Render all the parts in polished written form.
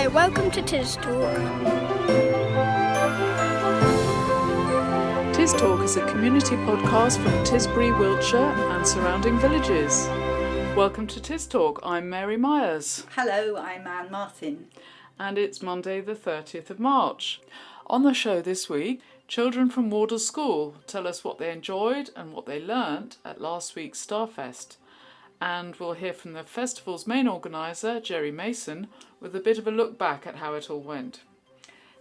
Hello, welcome to TisTalk. TisTalk is a community podcast from Tisbury, Wiltshire and surrounding villages. Welcome to TisTalk. I'm Mary Myers. Hello, I'm Anne Martin. And it's Monday the 30th of March. On the show this week, children from Wardour School tell us what they enjoyed and what they learnt at last week's Starfest. And we'll hear from the festival's main organiser, Jerry Mason, with a bit of a look back at how it all went.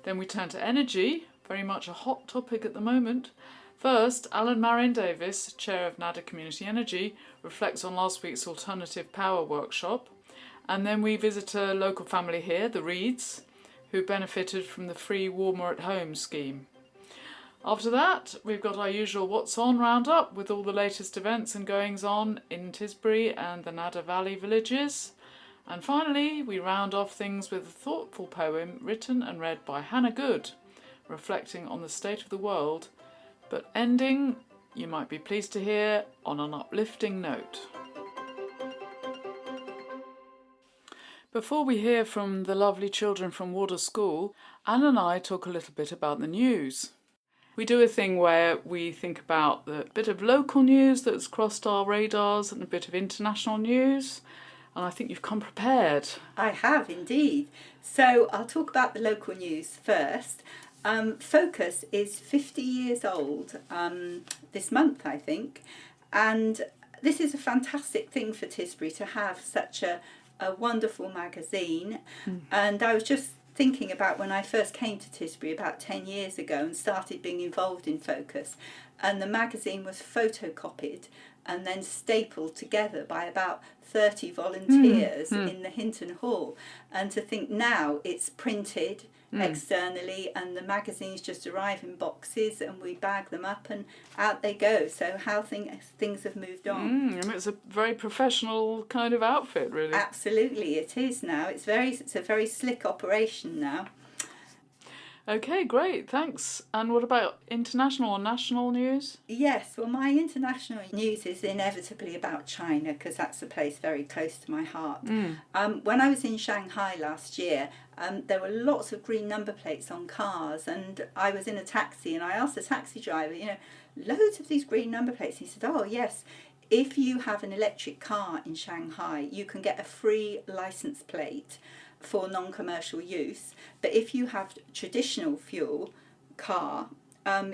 Then we turn to energy, very much a hot topic at the moment. First, Alan Marion-Davis, Chair of Nadder Community Energy, reflects on last week's alternative power workshop. And then we visit a local family here, the Reeds, who benefited from the free Warmer at Home scheme. After that, we've got our usual What's On roundup with all the latest events and goings on in Tisbury and the Nadder Valley villages. And finally, we round off things with a thoughtful poem written and read by Hannah Good, reflecting on the state of the world, but ending, you might be pleased to hear, on an uplifting note. Before we hear from the lovely children from Wardour School, Anne and I talk a little bit about the news. We do a thing where we think about the bit of local news that's crossed our radars and a bit of international news. And I think you've come prepared. I have indeed. So I'll talk about the local news first. Focus is 50 years old this month, I think. And this is a fantastic thing for Tisbury to have such a wonderful magazine. And I was just thinking about when I first came to Tisbury about 10 years ago and started being involved in Focus, and the magazine was photocopied and then stapled together by about 30 volunteers in the Hinton Hall, and to think now it's printed externally and the magazines just arrive in boxes and we bag them up and out they go. So how things have moved on. And it's a very professional kind of outfit, really. Absolutely, it is now. It's a very slick operation now. Okay, great, thanks. And what about international or national news? Yes, well, my international news is inevitably about China because that's a place very close to my heart. When I was in Shanghai last year, there were lots of green number plates on cars, and I was in a taxi and I asked the taxi driver, loads of these green number plates. He said, oh, yes, if you have an electric car in Shanghai, you can get a free license plate for non-commercial use, but if you have traditional fuel car,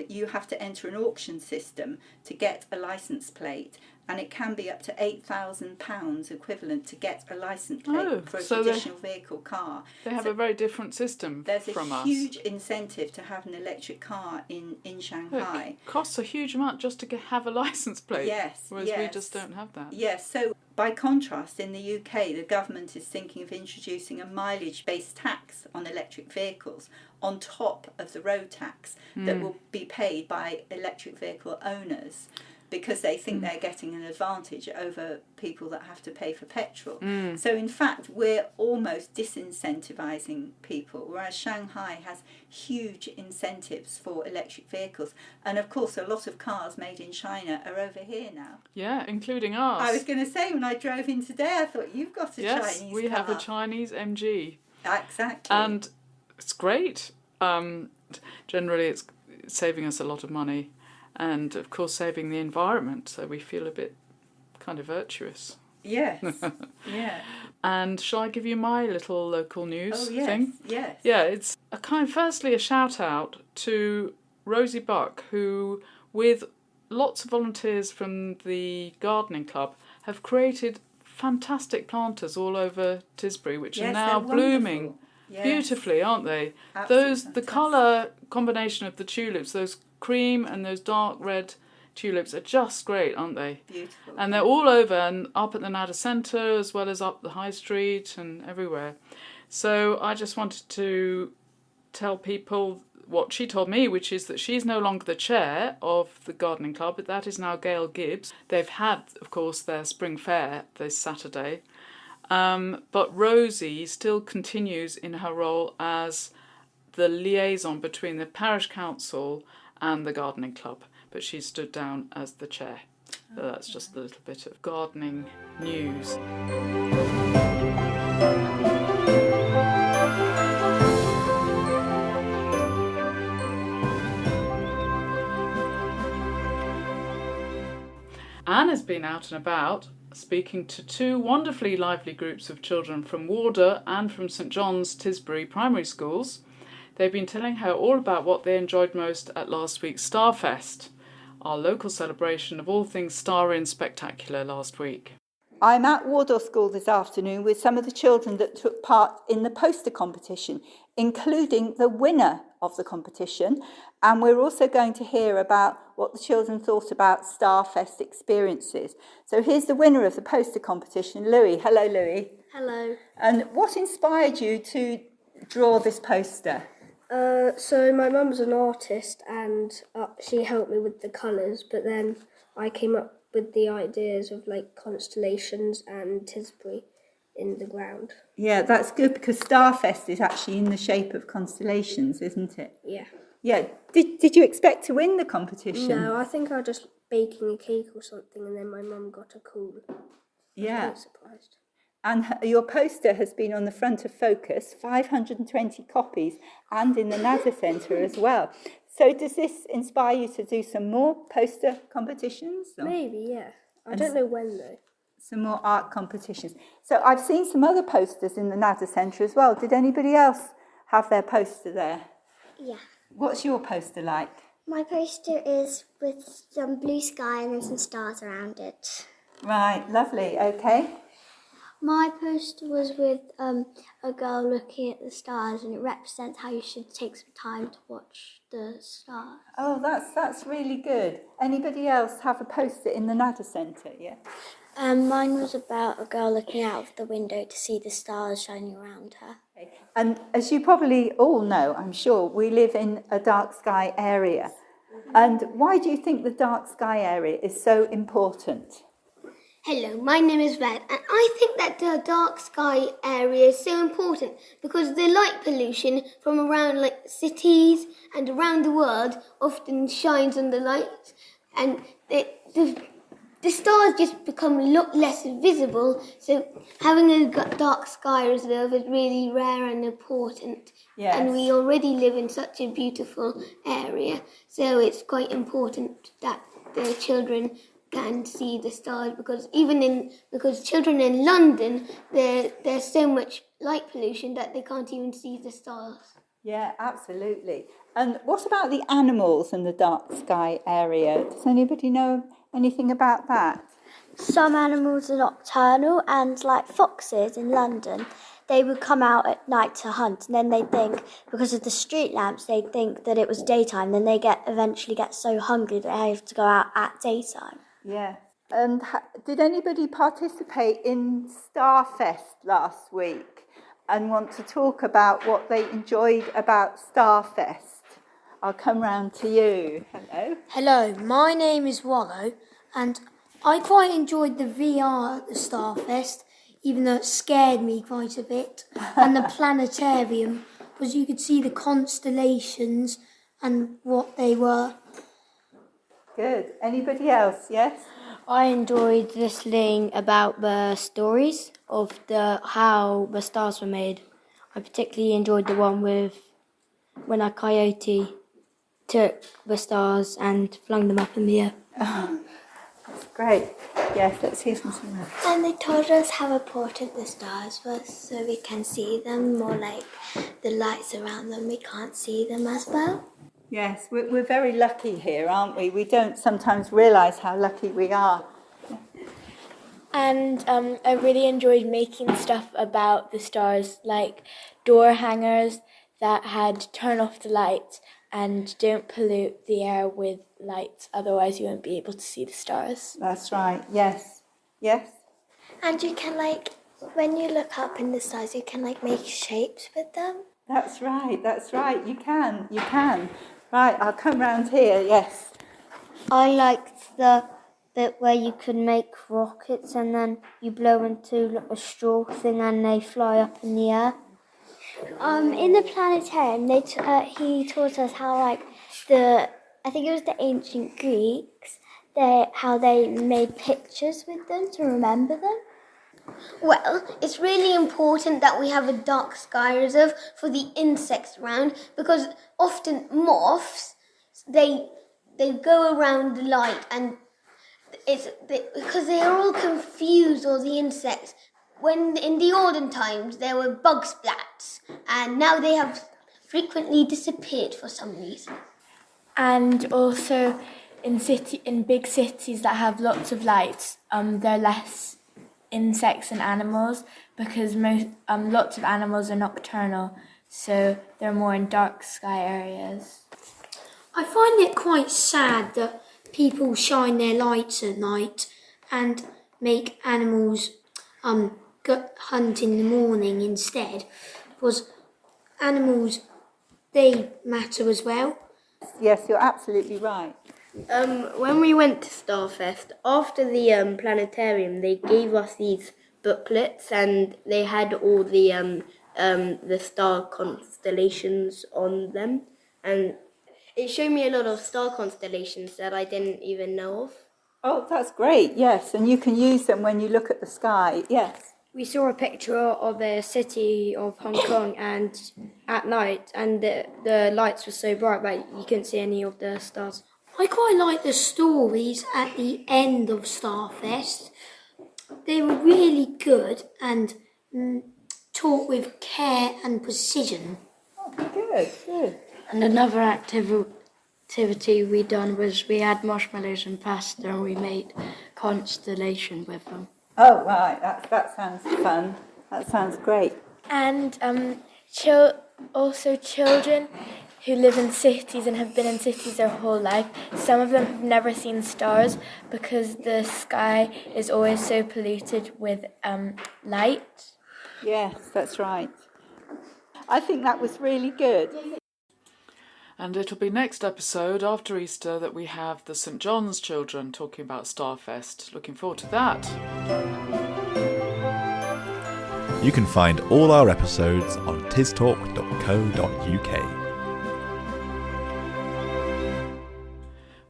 you have to enter an auction system to get a license plate, and it can be up to £8,000 equivalent to get a license plate for a traditional vehicle car. They have a very different system from us. There's a huge incentive to have an electric car in Shanghai. It costs a huge amount just to have a license plate, whereas we just don't have that. Yes, so by contrast, in the UK, the government is thinking of introducing a mileage-based tax on electric vehicles on top of the road tax that will be paid by electric vehicle owners, because they think they're getting an advantage over people that have to pay for petrol. So in fact, we're almost disincentivising people, whereas Shanghai has huge incentives for electric vehicles. And of course, a lot of cars made in China are over here now. Yeah, including ours. I was going to say, when I drove in today, I thought, you've got a Chinese car. Yes, we have a Chinese MG. Exactly. And it's great. Generally, it's saving us a lot of money. And, of course, saving the environment, so we feel a bit kind of virtuous. Yes, yeah. And shall I give you my little local news thing? Yes. Yeah, it's firstly a shout-out to Rosie Buck, who, with lots of volunteers from the gardening club, have created fantastic planters all over Tisbury, which are now blooming beautifully, aren't they? The colour combination of the tulips, those cream and those dark red tulips are just great, aren't they? Beautiful. And they're all over and up at the Nadder Centre as well as up the High Street and everywhere. So I just wanted to tell people what she told me, which is that she's no longer the chair of the gardening club, but that is now Gail Gibbs. They've had, of course, their spring fair this Saturday. But Rosie still continues in her role as the liaison between the parish council and the gardening club, but she stood down as the chair. So that's just a little bit of gardening news. has been out and about, speaking to two wonderfully lively groups of children from Wardour and from St John's Tisbury primary schools. They've been telling her all about what they enjoyed most at last week's Starfest, our local celebration of all things starry and spectacular last week. I'm at Wardour School this afternoon with some of the children that took part in the poster competition, including the winner of the competition. And we're also going to hear about what the children thought about Starfest experiences. So here's the winner of the poster competition, Louis. Hello, Louis. Hello. And what inspired you to draw this poster? So my mum's an artist and she helped me with the colours, but then I came up with the ideas of like constellations and Tisbury in the ground. Yeah, that's good because Starfest is actually in the shape of constellations, isn't it? Yeah. Yeah. Did you expect to win the competition? No, I think I was just baking a cake or something and then my mum got a call. Yeah. I was quite surprised. And your poster has been on the front of Focus, 520 copies, and in the Nadder Centre as well. So does this inspire you to do some more poster competitions? Or? Maybe, yeah. I don't know when though. Some more art competitions. So I've seen some other posters in the Nadder Centre as well. Did anybody else have their poster there? Yeah. What's your poster like? My poster is with some blue sky and then some stars around it. Right, lovely, okay. My poster was with a girl looking at the stars, and it represents how you should take some time to watch the stars. Oh, that's really good. Anybody else have a poster in the Nadder Centre, yeah? Mine was about a girl looking out of the window to see the stars shining around her. Okay. And as you probably all know, I'm sure, we live in a dark sky area. And why do you think the dark sky area is so important? Hello, my name is Red, and I think that the dark sky area is so important because the light pollution from around like cities and around the world often shines on the lights, and the stars just become a lot less visible. So having a dark sky reserve is really rare and important. Yes. And we already live in such a beautiful area, so it's quite important that the children can see the stars because because children in London there's so much light pollution that they can't even see the stars. Yeah, absolutely. And what about the animals in the dark sky area? Does anybody know anything about that? Some animals are nocturnal, and like foxes in London, they would come out at night to hunt, and then they think, because of the street lamps, they think that it was daytime, then they eventually get so hungry that they have to go out at daytime. Yeah. And did anybody participate in Starfest last week and want to talk about what they enjoyed about Starfest? I'll come round to you. Hello. Hello, my name is Wallow, and I quite enjoyed the VR at the Starfest, even though it scared me quite a bit, and the planetarium, because you could see the constellations and what they were. Good. Anybody else? Yes? I enjoyed listening about the stories of how the stars were made. I particularly enjoyed the one with when a coyote took the stars and flung them up in the air. Oh, that's great. Yes, let's hear from someone else. And they told us how important the stars were so we can see them more, like the lights around them, we can't see them as well. Yes, we're very lucky here, aren't we? We don't sometimes realise how lucky we are. And I really enjoyed making stuff about the stars, like door hangers that had turn off the lights and don't pollute the air with lights, otherwise you won't be able to see the stars. That's right, yes. Yes? And you can, like, when you look up in the stars, you can, like, make shapes with them. That's right, you can. Right, I'll come round here, yes. I liked the bit where you could make rockets and then you blow into a straw thing and they fly up in the air. In the planetarium, he taught us how, like, I think it was the ancient Greeks, how they made pictures with them to remember them. Well, it's really important that we have a dark sky reserve for the insects around because often moths, they go around the light and because they are all confused, all the insects. When in the olden times there were bug splats, and now they have frequently disappeared for some reason. And also in big cities that have lots of lights, there are less insects and animals because lots of animals are nocturnal, so they're more in dark sky areas. I find it quite sad that people shine their lights at night and make animals go hunt in the morning instead, because animals, they matter as well. Yes, you're absolutely right. When we went to Starfest, after the planetarium, they gave us these booklets, and they had all the star constellations on them, and it showed me a lot of star constellations that I didn't even know of. Oh, that's great, yes, and you can use them when you look at the sky, yes. We saw a picture of the city of Hong Kong and at night, and the lights were so bright that you couldn't see any of the stars. I quite like the stories at the end of Starfest. They were really good and taught with care and precision. Oh, good. And another activity we done was we had marshmallows and pasta and we made constellation with them. Oh, right, that sounds fun. That sounds great. And also children who live in cities and have been in cities their whole life, some of them have never seen stars because the sky is always so polluted with light. Yes, that's right. I think that was really good. And it'll be next episode after Easter that we have the St John's children talking about Starfest. Looking forward to that. You can find all our episodes on tistalk.co.uk.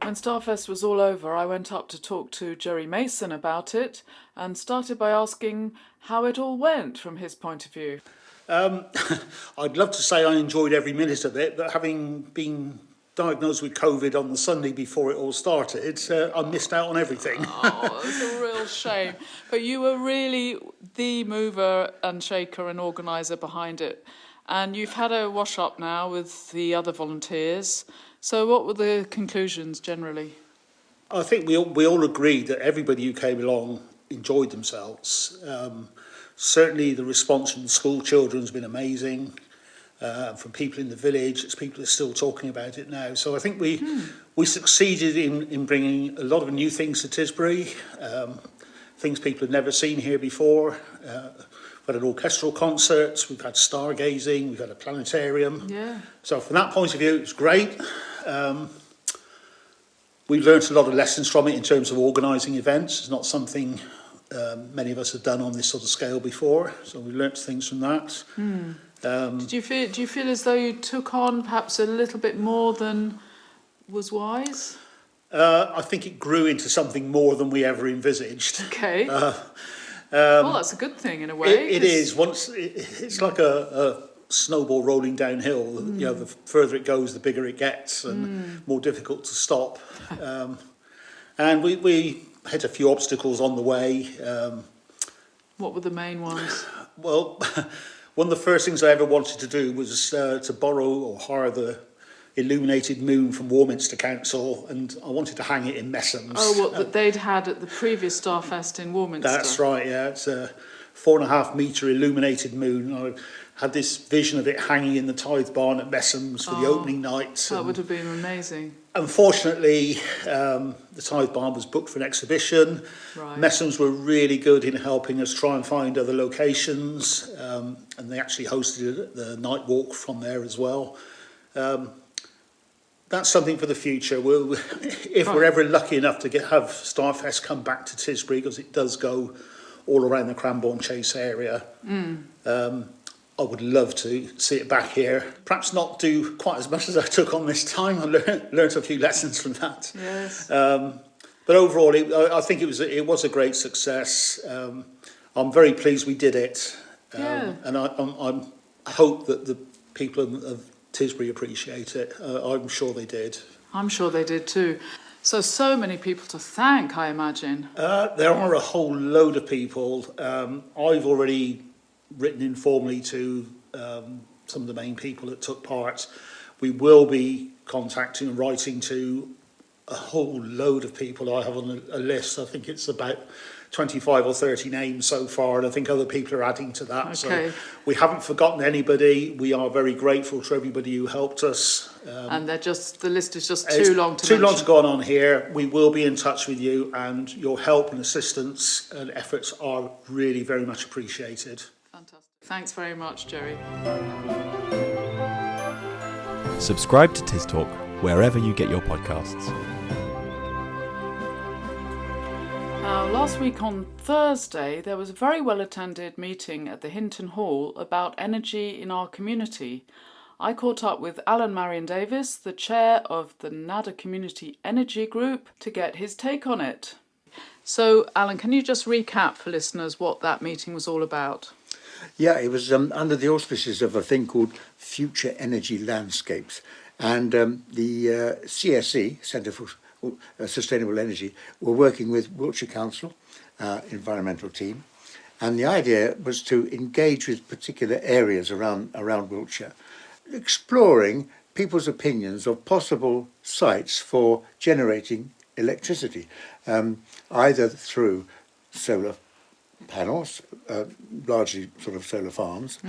When Starfest was all over, I went up to talk to Jerry Mason about it and started by asking how it all went from his point of view. I'd love to say I enjoyed every minute of it, but having been diagnosed with COVID on the Sunday before it all started, I missed out on everything. Oh, it's a real shame. But you were really the mover and shaker and organiser behind it. And you've had a wash-up now with the other volunteers. So what were the conclusions generally? I think we all agreed that everybody who came along enjoyed themselves. Certainly the response from the school children has been amazing. From people in the village, it's people who are still talking about it now. So I think we succeeded in bringing a lot of new things to Tisbury, things people had never seen here before. We've had an orchestral concert, we've had stargazing, we've had a planetarium. Yeah. So from that point of view, it was great. We learnt a lot of lessons from it in terms of organising events. It's not something many of us have done on this sort of scale before, so we learnt things from that. Do you feel as though you took on perhaps a little bit more than was wise? I think it grew into something more than we ever envisaged. Okay. Well, that's a good thing in a way. It is. It's like a snowball rolling downhill. You know, the further it goes, the bigger it gets, and more difficult to stop. And we hit a few obstacles on the way. What were the main ones? Well, one of the first things I ever wanted to do was to borrow or hire the illuminated moon from Warminster Council, and I wanted to hang it in Messham's. Oh, what that they'd had at the previous Starfest in Warminster. That's right, yeah. It's a 4.5 metre illuminated moon. I had this vision of it hanging in the tithe barn at Messham's for the opening night. That would have been amazing. Unfortunately, the tithe barn was booked for an exhibition. Right. Messham's were really good in helping us try and find other locations, and they actually hosted the night walk from there as well. That's something for the future. If we're ever lucky enough to have Starfest come back to Tisbury, because it does go all around the Cranbourne Chase area, I would love to see it back here. Perhaps not do quite as much as I took on this time. I learnt a few lessons from that. Yes. But overall, I think it was a great success. I'm very pleased we did it, and I hope that the people of Tisbury appreciate it. I'm sure they did. I'm sure they did too. So many people to thank, I imagine. There are a whole load of people. I've already written informally to some of the main people that took part. We will be contacting and writing to a whole load of people. I have on a list. I think it's about 25 or 30 names so far, and I think other people are adding to that. Okay. So we haven't forgotten anybody. We are very grateful to everybody who helped us. And the list is just too long to Too long mention. to go on here. We will be in touch with you, and your help and assistance and efforts are really very much appreciated. Fantastic. Thanks very much, Jerry. Subscribe to TisTalk wherever you get your podcasts. Now, last week on Thursday, there was a very well-attended meeting at the Hinton Hall about energy in our community. I caught up with Alan Marion Davis, the chair of the Nadder Community Energy Group, to get his take on it. So, Alan, can you just recap for listeners what that meeting was all about? Yeah, it was under the auspices of a thing called Future Energy Landscapes. And the CSE, Centre for Sustainable Energy, were working with Wiltshire Council, environmental team. And the idea was to engage with particular areas around Wiltshire, exploring people's opinions of possible sites for generating electricity, either through solar panels, largely sort of solar farms,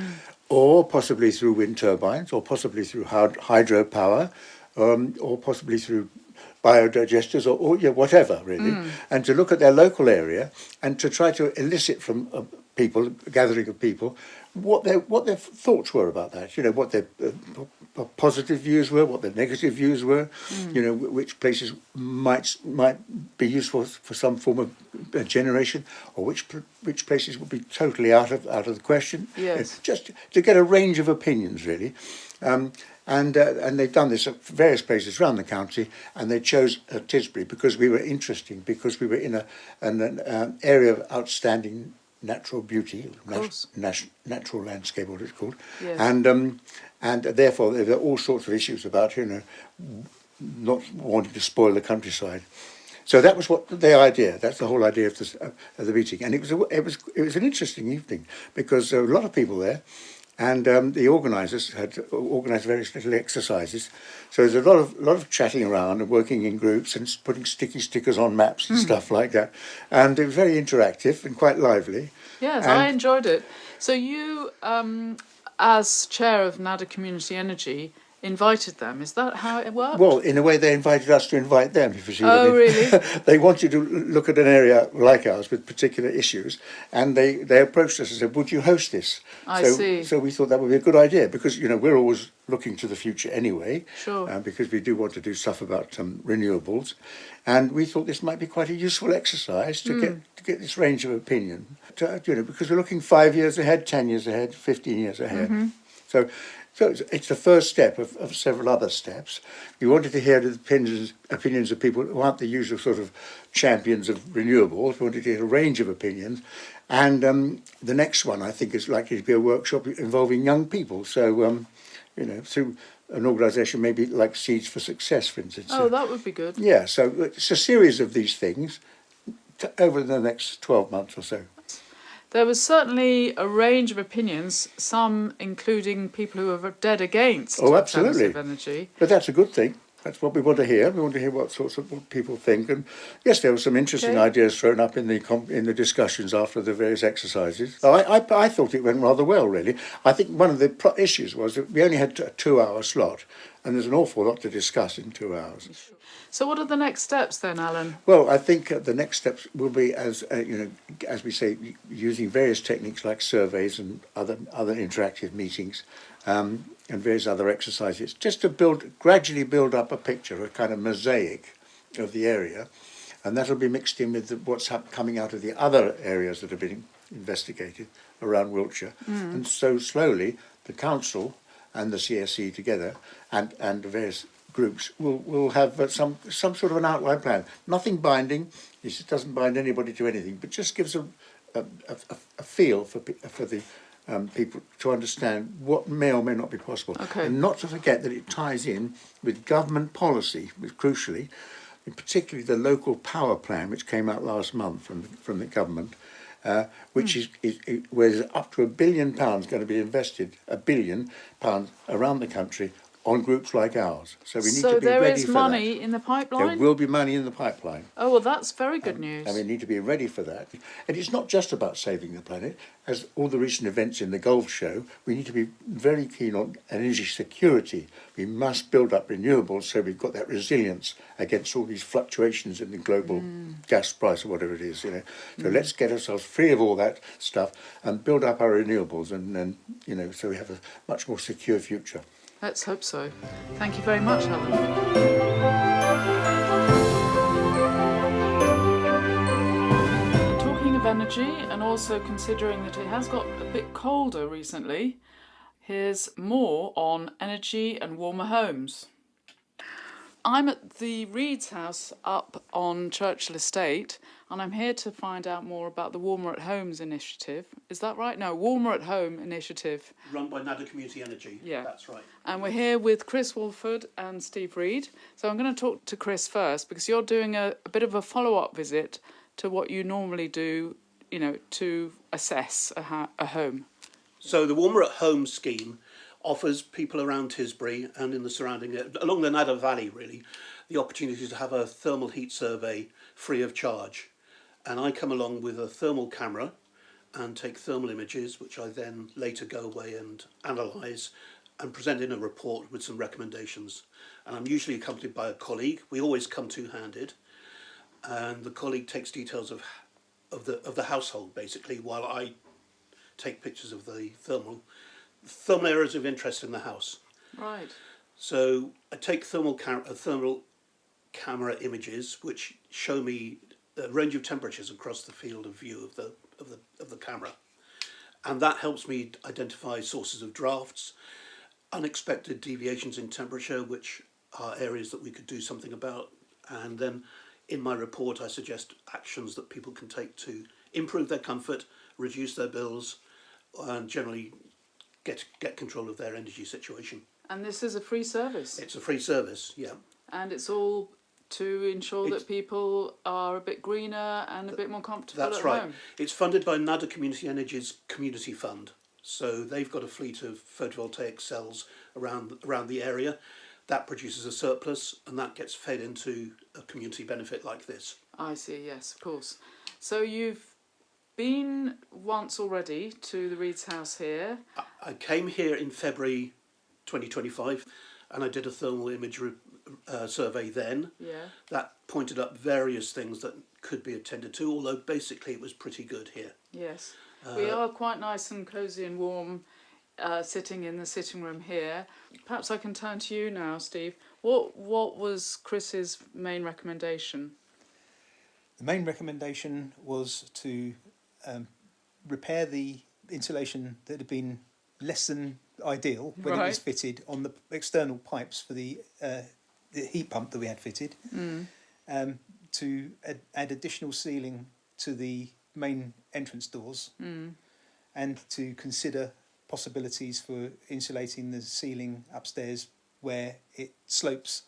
or possibly through wind turbines, or possibly through hydropower, or possibly through biodigesters, or whatever, really, and to look at their local area and to try to elicit from people, a gathering of people, what their thoughts were about that. You know, what their positive views were, what their negative views were. You know, which places might be useful for some form of generation, or which places would be totally out of the question. Yes. Just to get a range of opinions, really. And they've done this at various places around the county, and they chose Tisbury because we were interesting, because we were in an area of outstanding natural beauty, natural landscape, what it's called, Yes. And therefore there are all sorts of issues about, you know, not wanting to spoil the countryside. So that was what the idea. That's the whole idea of the meeting, and it was an interesting evening because there were a lot of people there. And the organisers had organised various little exercises. So there's a lot of chatting around and working in groups and putting sticky stickers on maps and stuff like that. And it was very interactive and quite lively. Yes, and I enjoyed it. So you, as chair of Nadder Community Energy, invited them. Is that how it worked? Well, in a way, they invited us to invite them, if you see what I mean. Oh, really? They wanted to look at an area like ours with particular issues, and they approached us and said, would you host this? I see. So we thought that would be a good idea, because, you know, we're always looking to the future anyway. Sure. Because we do want to do stuff about renewables. And we thought this might be quite a useful exercise to get this range of opinion, because we're looking 5 years ahead, 10 years ahead, 15 years ahead. So it's the first step of several other steps. We wanted to hear the opinions of people who aren't the usual sort of champions of renewables. We wanted to hear a range of opinions. And the next one, I think, is likely to be a workshop involving young people. So, through an organisation maybe like Seeds for Success, for instance. Oh, that would be good. Yeah, so it's a series of these things over the next 12 months or so. There was certainly a range of opinions, some including people who are dead against alternative energy. But that's a good thing. That's what we want to hear. We want to hear what people think. And yes, there were some interesting ideas thrown up in the discussions after the various exercises. I thought it went rather well, really. I think one of the issues was that we only had a 2-hour slot, and there's an awful lot to discuss in 2 hours. So what are the next steps then, Alan? Well, I think the next steps will be, as we say, using various techniques like surveys and other interactive meetings, and various other exercises, just to gradually build up a picture, a kind of mosaic of the area, and that'll be mixed in with what's coming out of the other areas that have been investigated around Wiltshire. And so slowly the council and the CSE together and the various groups will have some sort of an outline plan. Nothing binding. This doesn't bind anybody to anything, but just gives a feel for the people to understand what may or may not be possible. Okay. And not to forget that it ties in with government policy, crucially, particularly the local power plan, which came out last month from the government, which is where up to £1 billion going to be invested, £1 billion around the country on groups like ours. So we need to be ready for that. So there is money in the pipeline? There will be money in the pipeline. Oh, well, that's very good news. And we need to be ready for that. And it's not just about saving the planet. As all the recent events in the Gulf show, we need to be very keen on energy security. We must build up renewables so we've got that resilience against all these fluctuations in the global gas price or whatever it is. So let's get ourselves free of all that stuff and build up our renewables and so we have a much more secure future. Let's hope so. Thank you very much, Helen. Talking of energy, and also considering that it has got a bit colder recently, here's more on energy and warmer homes. I'm at the Reed's house up on Churchill Estate, and I'm here to find out more about the Warmer at Homes initiative. Is that right? No, Warmer at Home initiative. Run by Nadder Community Energy. Yeah. That's right. And we're here with Chris Walford and Steve Reed. So I'm going to talk to Chris first, because you're doing a bit of a follow-up visit to what you normally do, to assess a home. So the Warmer at Home scheme offers people around Tisbury and in the surrounding, along the Nadder Valley really, the opportunity to have a thermal heat survey free of charge. And I come along with a thermal camera and take thermal images, which I then later go away and analyse and present in a report with some recommendations. And I'm usually accompanied by a colleague. We always come two-handed, and the colleague takes details of the household basically, while I take pictures of the thermal areas of interest in the house. Right. So I take thermal camera images, which show me the range of temperatures across the field of view of the camera, and that helps me identify sources of drafts, unexpected deviations in temperature, which are areas that we could do something about. And then in my report I suggest actions that people can take to improve their comfort, reduce their bills, and generally get control of their energy situation. And this is a free service? It's a free service, yeah. And it's all to ensure that people are a bit greener and a bit more comfortable at home? That's right. It's funded by Nadder Community Energy's Community Fund. So they've got a fleet of photovoltaic cells around the area. That produces a surplus, and that gets fed into a community benefit like this. I see, yes, of course. So you've been once already to the Reed's house here. I came here in February 2025, and I did a thermal image survey then. Yeah. That pointed up various things that could be attended to, although basically it was pretty good here. Yes. We are quite nice and cosy and warm sitting in the sitting room here. Perhaps I can turn to you now, Steve. What was Chris's main recommendation? The main recommendation was to repair the insulation that had been less than ideal when it was fitted on the external pipes for the heat pump that we had fitted, to add additional sealing to the main entrance doors, and to consider possibilities for insulating the ceiling upstairs where it slopes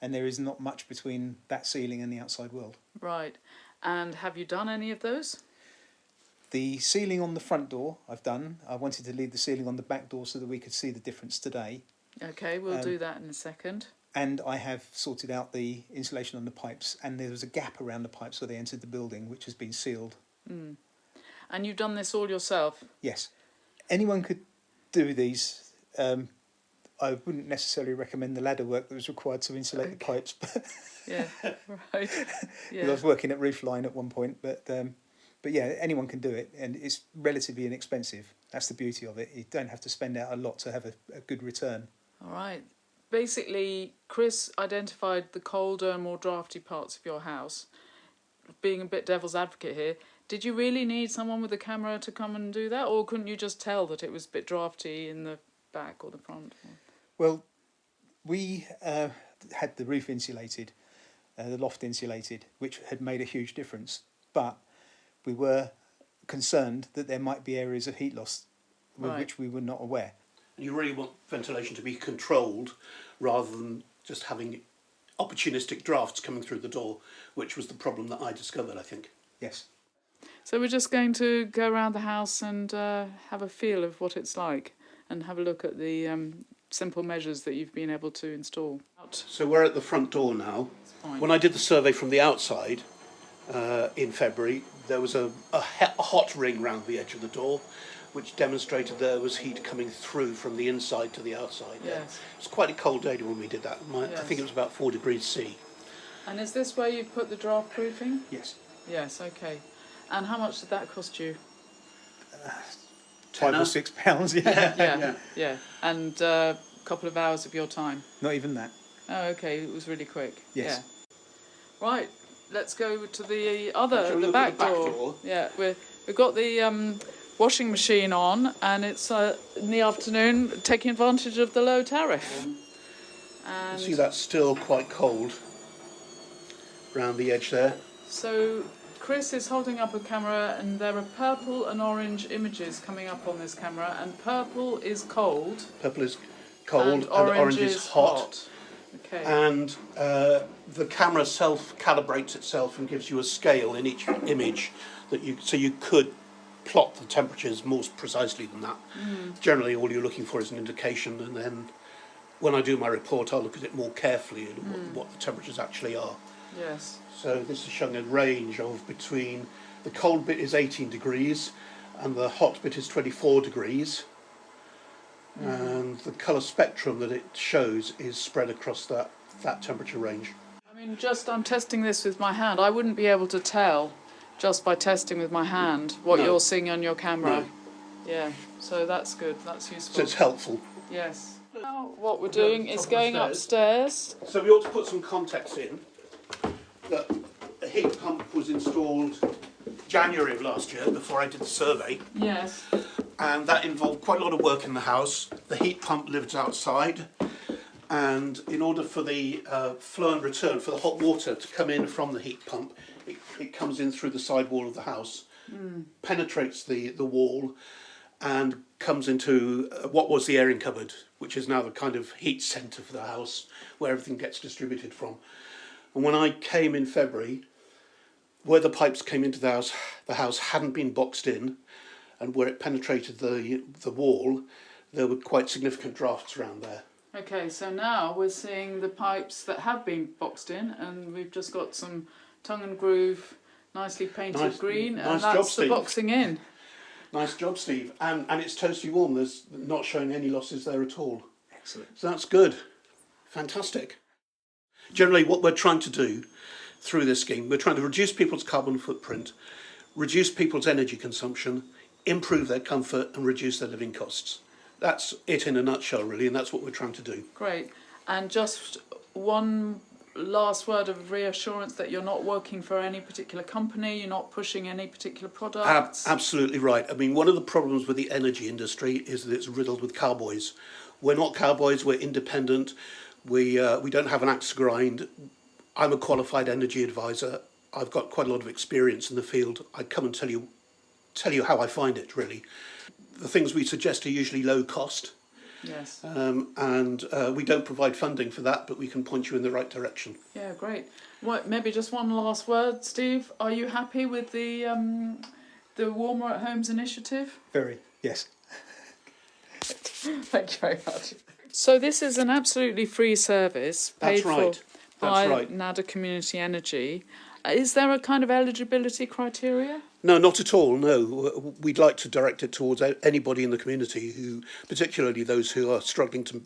and there is not much between that ceiling and the outside world. Right. And have you done any of those? The ceiling on the front door I've done. I wanted to leave the ceiling on the back door so that we could see the difference today. Okay, we'll do that in a second. And I have sorted out the insulation on the pipes, and there was a gap around the pipes where they entered the building, which has been sealed. Mm. And you've done this all yourself? Yes. Anyone could do these. I wouldn't necessarily recommend the ladder work that was required to insulate the pipes. But yeah, right. Yeah. I was working at Roofline at one point, but yeah, anyone can do it, and it's relatively inexpensive. That's the beauty of it. You don't have to spend out a lot to have a good return. All right. Basically, Chris identified the colder and more drafty parts of your house. Being a bit devil's advocate here, did you really need someone with a camera to come and do that, or couldn't you just tell that it was a bit drafty in the back or the front? Well, we had the roof insulated, the loft insulated, which had made a huge difference. But we were concerned that there might be areas of heat loss with which we were not aware. You really want ventilation to be controlled rather than just having opportunistic drafts coming through the door, which was the problem that I discovered, I think. Yes. So we're just going to go around the house and have a feel of what it's like and have a look at the simple measures that you've been able to install. So we're at the front door now. Fine. When I did the survey from the outside in February, there was a hot ring round the edge of the door, which demonstrated there was heat coming through from the inside to the outside. Yes. It was quite a cold day when we did that. Yes. I think it was about 4 degrees C. And is this where you put the draft proofing? Yes. Yes, okay. And how much did that cost you? £5 or £6, yeah. Yeah. And a couple of hours of your time? Not even that. Oh, okay, it was really quick. Yes. Yeah. Right, let's go to the back door. Yeah, we've got the washing machine on, and it's in the afternoon, taking advantage of the low tariff. And You see that's still quite cold round the edge there. so Chris is holding up a camera, and there are purple and orange images coming up on this camera, and purple is cold. Purple is cold and orange is hot. Okay. And the camera self-calibrates itself and gives you a scale in each image so you could plot the temperatures more precisely than that. Generally, all you're looking for is an indication, and then when I do my report, I'll look at it more carefully and what the temperatures actually are. Yes. So this is showing a range of between the cold bit is 18 degrees and the hot bit is 24 degrees. And the colour spectrum that it shows is spread across that temperature range. I mean, I'm testing this with my hand. I wouldn't be able to tell just by testing with my hand what you're seeing on your camera. No. Yeah, so that's good. That's useful. So it's helpful. Yes. Now what we're doing is going upstairs. So we ought to put some context in that a heat pump was installed January of last year, before I did the survey. Yes. And that involved quite a lot of work in the house. The heat pump lived outside, and in order for the flow and return, for the hot water to come in from the heat pump, it comes in through the side wall of the house, penetrates the wall, and comes into what was the airing cupboard, which is now the kind of heat centre for the house, where everything gets distributed from. And when I came in February, where the pipes came into the house hadn't been boxed in, and where it penetrated the wall, there were quite significant drafts around there. Okay, so now we're seeing the pipes that have been boxed in, and we've just got some tongue and groove, nicely painted green, and nice that's job, the Steve. boxing in. Nice job, Steve. And it's toasty warm. There's not showing any losses there at all. Excellent. So that's good. Fantastic. Generally, what we're trying to do through this scheme, we're trying to reduce people's carbon footprint, reduce people's energy consumption, improve their comfort, and reduce their living costs. That's it in a nutshell, really, and that's what we're trying to do. Great. And just one last word of reassurance that you're not working for any particular company, you're not pushing any particular products. Absolutely right. I mean, one of the problems with the energy industry is that it's riddled with cowboys. We're not cowboys, we're independent, we don't have an axe to grind. I'm a qualified energy advisor. I've got quite a lot of experience in the field. I come and tell you how I find it, really. The things we suggest are usually low cost. Yes. And we don't provide funding for that, but we can point you in the right direction. Yeah, great. Maybe just one last word, Steve. Are you happy with the Warmer at Homes initiative? Very, yes. Thank you very much. So this is an absolutely free service paid for by Nadder Community Energy. Is there a kind of eligibility criteria? No, not at all, no. We'd like to direct it towards anybody in the community who, particularly those who are struggling to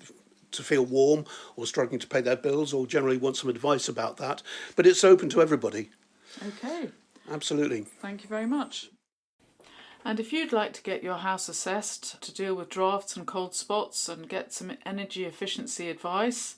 feel warm or struggling to pay their bills or generally want some advice about that. But it's open to everybody. Okay. Absolutely. Thank you very much. And if you'd like to get your house assessed to deal with drafts and cold spots and get some energy efficiency advice,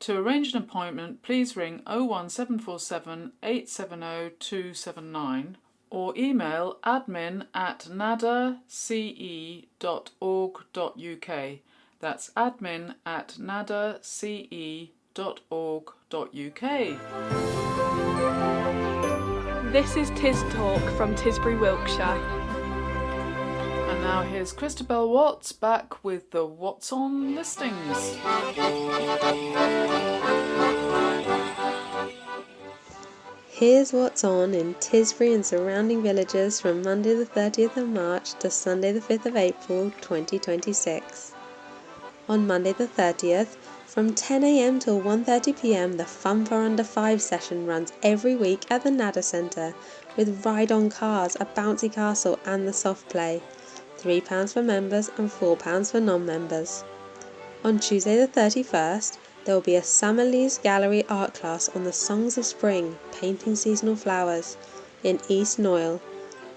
to arrange an appointment, please ring 01747 870 279 or email admin@nadderce.org.uk. That's admin@nadderce.org.uk. This is TisTalk from Tisbury, Wiltshire. And now here's Christabel Watts back with the What's On listings. Here's what's on in Tisbury and surrounding villages from Monday the 30th of March to Sunday the 5th of April 2026. On Monday the 30th, from 10 a.m. till 1:30 p.m, the Fun for Under 5 session runs every week at the Nadder Centre, with ride-on cars, a bouncy castle and the soft play. £3 for members and £4 for non-members. On Tuesday the 31st, there will be a Summer Leaves Gallery art class on the Songs of Spring, painting seasonal flowers, in East Noyle.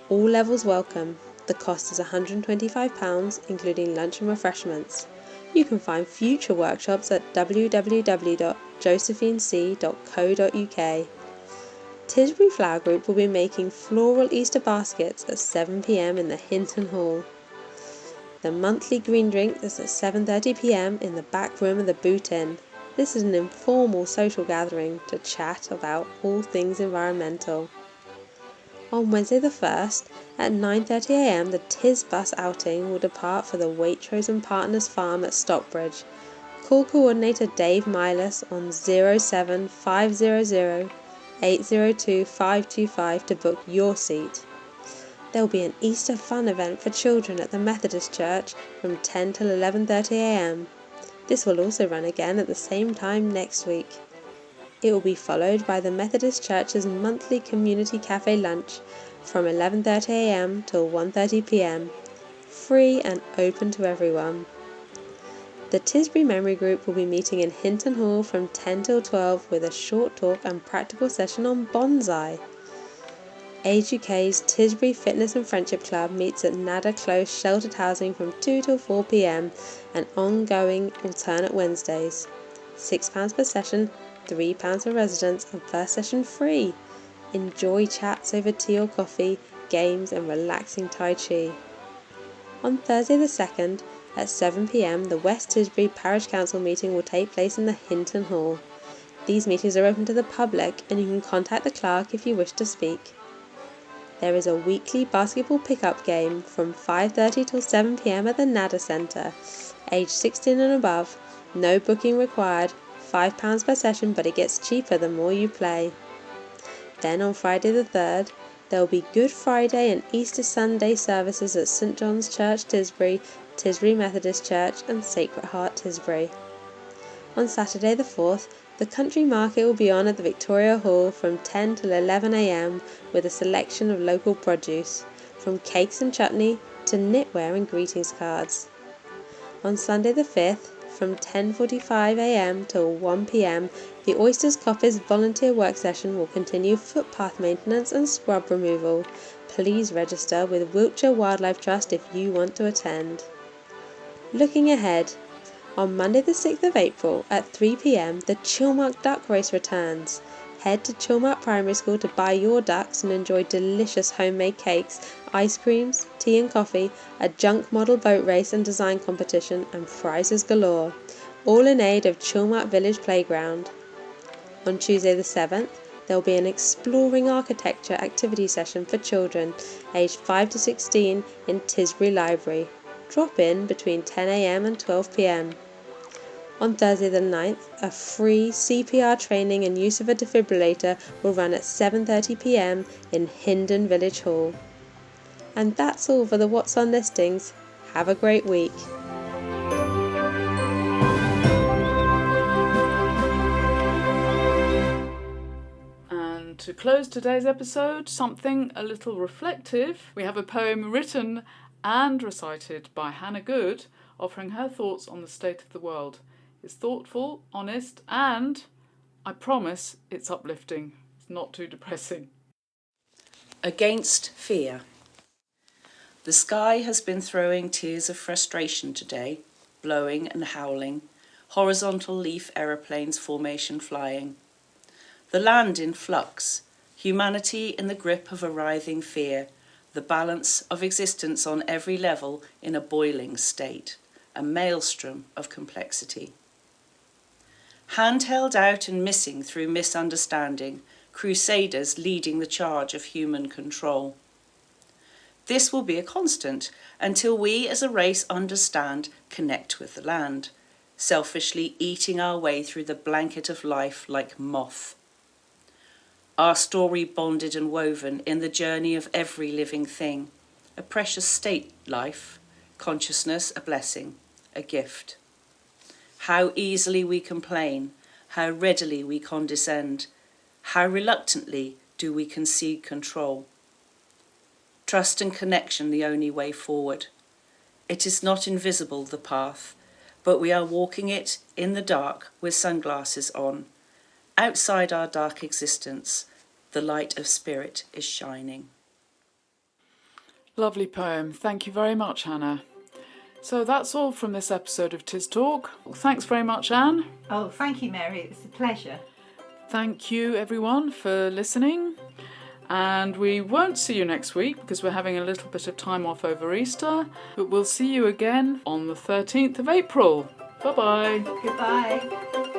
All levels welcome. The cost is £125, including lunch and refreshments. You can find future workshops at www.josephinec.co.uk. Tisbury Flower Group will be making floral Easter baskets at 7 p.m. in the Hinton Hall. The monthly green drink is at 7:30 p.m. in the back room of the Boot Inn. This is an informal social gathering to chat about all things environmental. On Wednesday the 1st, at 9:30 a.m, the Tis bus outing will depart for the Waitrose and Partners Farm at Stockbridge. Call coordinator Dave Milas on 07500 802 525 to book your seat. There will be an Easter fun event for children at the Methodist Church from 10 till 11:30 a.m. This will also run again at the same time next week. It will be followed by the Methodist Church's monthly community cafe lunch from 11:30 a.m. till 1:30 p.m, free and open to everyone. The Tisbury Memory Group will be meeting in Hinton Hall from 10 till 12 with a short talk and practical session on bonsai. Age UK's Tisbury Fitness and Friendship Club meets at Nadder Close Sheltered Housing from 2 till 4 p.m, and ongoing alternate Wednesdays. £6 per session, £3 for residents, and first session free. Enjoy chats over tea or coffee, games and relaxing Tai Chi. On Thursday the 2nd, at 7 p.m, the West Tisbury Parish Council meeting will take place in the Hinton Hall. These meetings are open to the public and you can contact the clerk if you wish to speak. There is a weekly basketball pickup game from 5:30 till 7 p.m. at the Nadder Centre. Age 16 and above, no booking required, £5 per session, but it gets cheaper the more you play. Then on Friday the 3rd, there will be Good Friday and Easter Sunday services at St John's Church Tisbury, Tisbury Methodist Church and Sacred Heart Tisbury. On Saturday the 4th, the country market will be on at the Victoria Hall from 10 till 11 a.m. with a selection of local produce, from cakes and chutney to knitwear and greetings cards. On Sunday the 5th, from 10:45 a.m. till 1 p.m, the Oysters Coppice volunteer work session will continue footpath maintenance and scrub removal. Please register with Wiltshire Wildlife Trust if you want to attend. Looking ahead, on Monday the 6th of April at 3 p.m, the Chilmark Duck Race returns. Head to Chilmark Primary School to buy your ducks and enjoy delicious homemade cakes, ice creams, tea and coffee, a junk model boat race and design competition and prizes galore, all in aid of Chilmark Village Playground. On Tuesday the 7th, there will be an Exploring Architecture activity session for children aged 5 to 16 in Tisbury Library. Drop in between 10 a.m. and 12 p.m. On Thursday the 9th, a free CPR training and use of a defibrillator will run at 7:30 p.m. in Hindon Village Hall. And that's all for the What's On listings. Have a great week. And to close today's episode, something a little reflective. We have a poem written and recited by Hannah Good, offering her thoughts on the state of the world. It's thoughtful, honest, and I promise it's uplifting. It's not too depressing. Against fear. The sky has been throwing tears of frustration today, blowing and howling, horizontal leaf aeroplanes formation flying. The land in flux, humanity in the grip of a writhing fear, the balance of existence on every level in a boiling state, a maelstrom of complexity. Hand held out and missing through misunderstanding, crusaders leading the charge of human control. This will be a constant until we as a race understand, connect with the land, selfishly eating our way through the blanket of life like moth. our story bonded and woven in the journey of every living thing, a precious state life, consciousness a blessing, a gift. How easily we complain, how readily we condescend, how reluctantly do we concede control. Trust and connection the only way forward. It is not invisible, the path, but we are walking it in the dark with sunglasses on. Outside our dark existence, the light of spirit is shining. Lovely poem. Thank you very much, Hannah. So that's all from this episode of TisTalk. Thanks very much, Anne. Oh, thank you, Mary. It was a pleasure. Thank you, everyone, for listening. And we won't see you next week because we're having a little bit of time off over Easter. But we'll see you again on the 13th of April. Bye-bye. Goodbye.